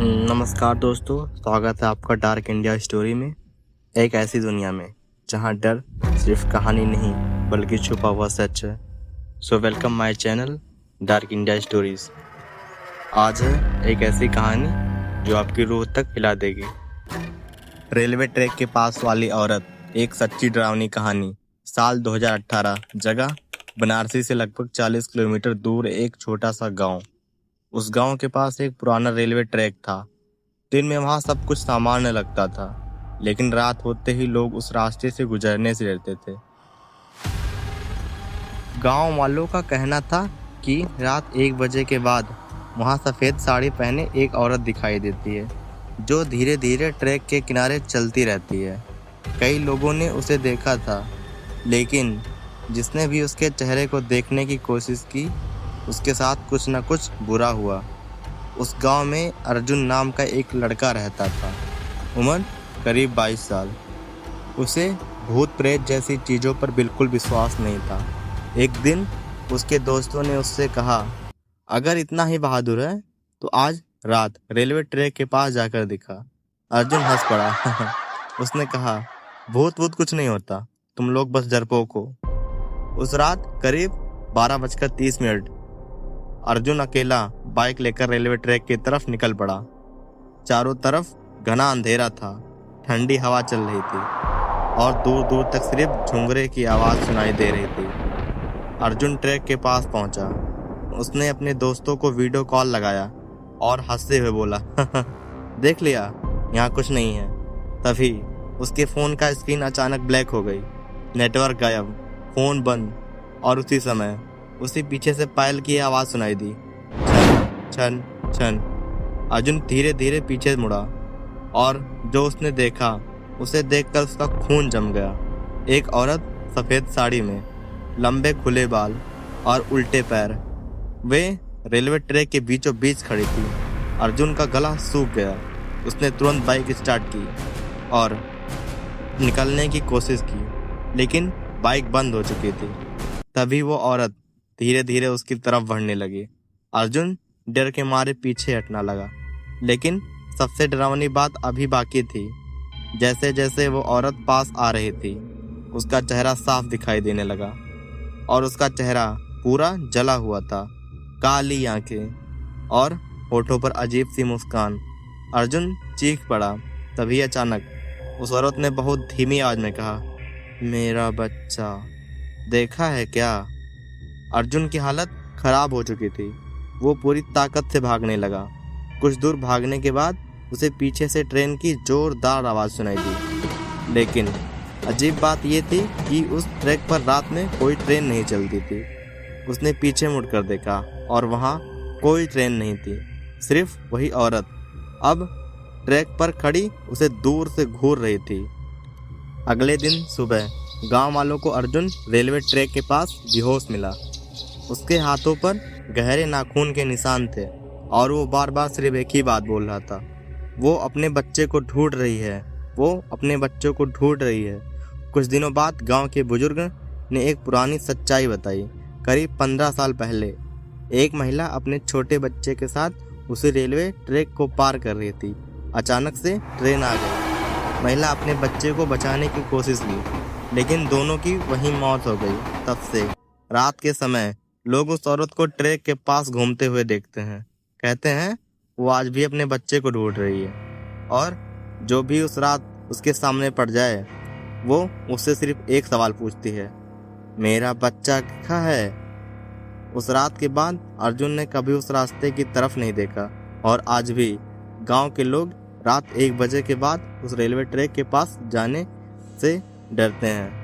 नमस्कार दोस्तों, स्वागत है आपका डार्क इंडिया स्टोरी में। एक ऐसी दुनिया में जहां डर सिर्फ कहानी नहीं बल्कि छुपा हुआ सच है। So welcome my channel dark India stories. आज है एक ऐसी कहानी जो आपकी रूह तक हिला देगी। रेलवे ट्रैक के पास वाली औरत, एक सच्ची डरावनी कहानी। साल 2018, जगह बनारसी से लगभग 40 किलोमीटर दूर एक छोटा सा गांव। उस गांव के पास एक पुराना रेलवे ट्रैक था। दिन में वहां सब कुछ सामान्य लगता था, लेकिन रात होते ही लोग उस रास्ते से गुजरने से डरते थे। गांव वालों का कहना था कि रात 1 बजे के बाद वहां सफ़ेद साड़ी पहने एक औरत दिखाई देती है, जो धीरे धीरे ट्रैक के किनारे चलती रहती है। कई लोगों ने उसे देखा था, लेकिन जिसने भी उसके चेहरे को देखने की कोशिश की, उसके साथ कुछ न कुछ बुरा हुआ। उस गांव में अर्जुन नाम का एक लड़का रहता था, उम्र करीब 22 साल। उसे भूत प्रेत जैसी चीज़ों पर बिल्कुल विश्वास नहीं था। एक दिन उसके दोस्तों ने उससे कहा, अगर इतना ही बहादुर है तो आज रात रेलवे ट्रैक के पास जाकर दिखा। अर्जुन हंस पड़ा। उसने कहा, भूत कुछ नहीं होता, तुम लोग बस डरपोक हो। उस रात करीब 12:30 अर्जुन अकेला बाइक लेकर रेलवे ट्रैक की तरफ निकल पड़ा। चारों तरफ घना अंधेरा था, ठंडी हवा चल रही थी और दूर दूर तक सिर्फ झुंगरे की आवाज़ सुनाई दे रही थी। अर्जुन ट्रैक के पास पहुंचा। उसने अपने दोस्तों को वीडियो कॉल लगाया और हंसते हुए बोला, देख लिया, यहाँ कुछ नहीं है। तभी उसके फ़ोन का स्क्रीन अचानक ब्लैक हो गई, नेटवर्क गायब, फ़ोन बंद। और उसी समय उसे पीछे से पायल की आवाज़ सुनाई दी, छन छन छन। अर्जुन धीरे धीरे पीछे मुड़ा और जो उसने देखा, उसे देखकर उसका खून जम गया। एक औरत सफ़ेद साड़ी में, लंबे खुले बाल और उल्टे पैर, वे रेलवे ट्रैक के बीचों बीच खड़ी थी। अर्जुन का गला सूख गया। उसने तुरंत बाइक स्टार्ट की और निकलने की कोशिश की, लेकिन बाइक बंद हो चुकी थी। तभी वो औरत धीरे धीरे उसकी तरफ बढ़ने लगी। अर्जुन डर के मारे पीछे हटने लगा, लेकिन सबसे डरावनी बात अभी बाकी थी। जैसे जैसे वो औरत पास आ रही थी, उसका चेहरा साफ दिखाई देने लगा और उसका चेहरा पूरा जला हुआ था, काली आंखें और होठों पर अजीब सी मुस्कान। अर्जुन चीख पड़ा। तभी अचानक उस औरत ने बहुत धीमी आवाज में कहा, मेरा बच्चा देखा है क्या? अर्जुन की हालत खराब हो चुकी थी। वो पूरी ताकत से भागने लगा। कुछ दूर भागने के बाद उसे पीछे से ट्रेन की जोरदार आवाज़ सुनाई दी, लेकिन अजीब बात यह थी कि उस ट्रैक पर रात में कोई ट्रेन नहीं चलती थी। उसने पीछे मुड़कर देखा और वहाँ कोई ट्रेन नहीं थी, सिर्फ वही औरत अब ट्रैक पर खड़ी उसे दूर से घूर रही थी। अगले दिन सुबह गांव वालों को अर्जुन रेलवे ट्रैक के पास बेहोश मिला। उसके हाथों पर गहरे नाखून के निशान थे और वो बार बार सिर्फ एक ही बात बोल रहा था, वो अपने बच्चे को ढूंढ रही है, वो अपने बच्चों को ढूंढ रही है। कुछ दिनों बाद गांव के बुजुर्ग ने एक पुरानी सच्चाई बताई। करीब 15 साल पहले एक महिला अपने छोटे बच्चे के साथ उसी रेलवे ट्रैक को पार कर रही थी। अचानक से ट्रेन आ गई। महिला अपने बच्चे को बचाने की कोशिश की, लेकिन दोनों की वहीं मौत हो गई। तब से रात के समय लोग उस औरत को ट्रैक के पास घूमते हुए देखते हैं। कहते हैं वो आज भी अपने बच्चे को ढूंढ रही है और जो भी उस रात उसके सामने पड़ जाए, वो उससे सिर्फ एक सवाल पूछती है, मेरा बच्चा कहाँ है? उस रात के बाद अर्जुन ने कभी उस रास्ते की तरफ नहीं देखा और आज भी गांव के लोग रात 1 बजे के बाद उस रेलवे ट्रैक के पास जाने से डरते हैं।